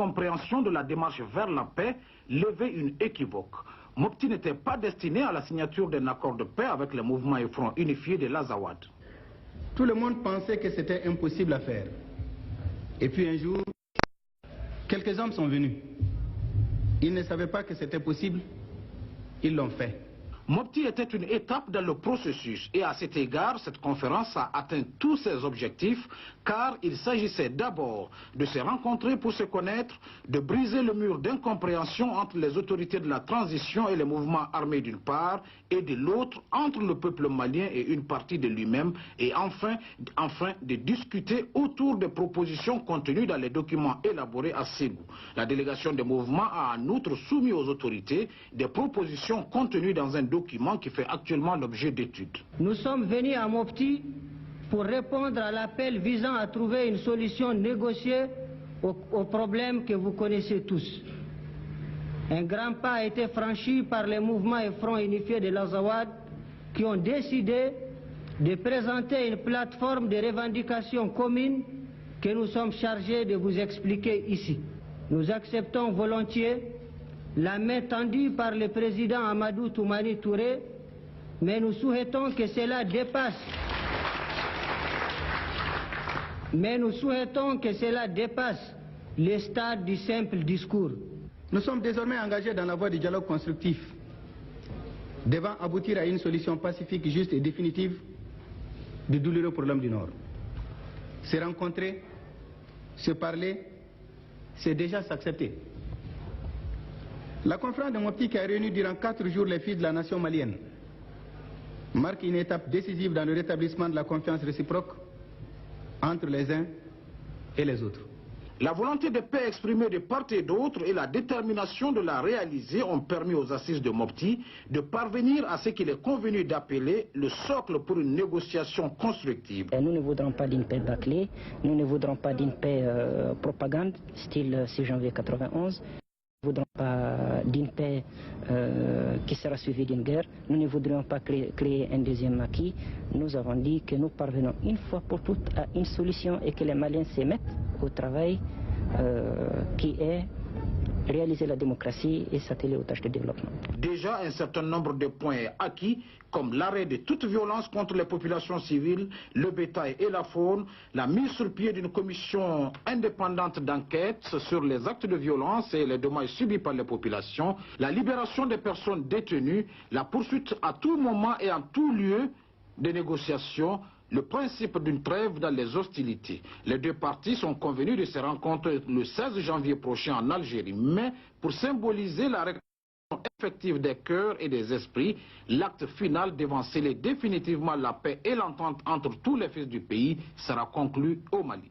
compréhension de la démarche vers la paix levait une équivoque. Mopti n'était pas destiné à la signature d'un accord de paix avec le mouvement et front unifié de l'Azawad. Tout le monde pensait que c'était impossible à faire. Et puis un jour, quelques hommes sont venus. Ils ne savaient pas que c'était possible, ils l'ont fait. Mopti était une étape dans le processus et à cet égard, cette conférence a atteint tous ses objectifs car il s'agissait d'abord de se rencontrer pour se connaître, de briser le mur d'incompréhension entre les autorités de la transition et les mouvements armés d'une part et de l'autre entre le peuple malien et une partie de lui-même et enfin de discuter autour des propositions contenues dans les documents élaborés à Ségou. La délégation des mouvements a en outre soumis aux autorités des propositions contenues dans un document qui fait actuellement l'objet d'études. Nous sommes venus à Mopti pour répondre à l'appel visant à trouver une solution négociée aux problèmes que vous connaissez tous. Un grand pas a été franchi par les mouvements et fronts unifiés de l'Azawad qui ont décidé de présenter une plateforme de revendications communes que nous sommes chargés de vous expliquer ici. Nous acceptons volontiers la main tendue par le président Amadou Toumani Touré, mais nous souhaitons que cela dépasse. Le stade du simple discours. Nous sommes désormais engagés dans la voie du dialogue constructif, devant aboutir à une solution pacifique, juste et définitive du douloureux problème du Nord. Se rencontrer, se parler, c'est déjà s'accepter. La conférence de Mopti qui a réuni durant 4 jours les fils de la nation malienne marque une étape décisive dans le rétablissement de la confiance réciproque entre les uns et les autres. La volonté de paix exprimée de part et d'autre et la détermination de la réaliser ont permis aux assises de Mopti de parvenir à ce qu'il est convenu d'appeler le socle pour une négociation constructive. Nous ne voudrons pas d'une paix bâclée, nous ne voudrons pas d'une paix propagande, style 6 janvier 91. Nous ne voudrons pas d'une paix qui sera suivie d'une guerre. Nous ne voudrions pas créer un deuxième maquis. Nous avons dit que nous parvenons une fois pour toutes à une solution et que les Maliens se mettent au travail qui est réaliser la démocratie et s'atteler aux tâches de développement. Déjà, un certain nombre de points est acquis, comme l'arrêt de toute violence contre les populations civiles, le bétail et la faune, la mise sur pied d'une commission indépendante d'enquête sur les actes de violence et les dommages subis par les populations, la libération des personnes détenues, la poursuite à tout moment et en tout lieu des négociations, le principe d'une trêve dans les hostilités. Les deux parties sont convenues de se rencontrer le 16 janvier prochain en Algérie, mais pour symboliser la réconciliation effective des cœurs et des esprits, l'acte final devant sceller définitivement la paix et l'entente entre tous les fils du pays sera conclu au Mali.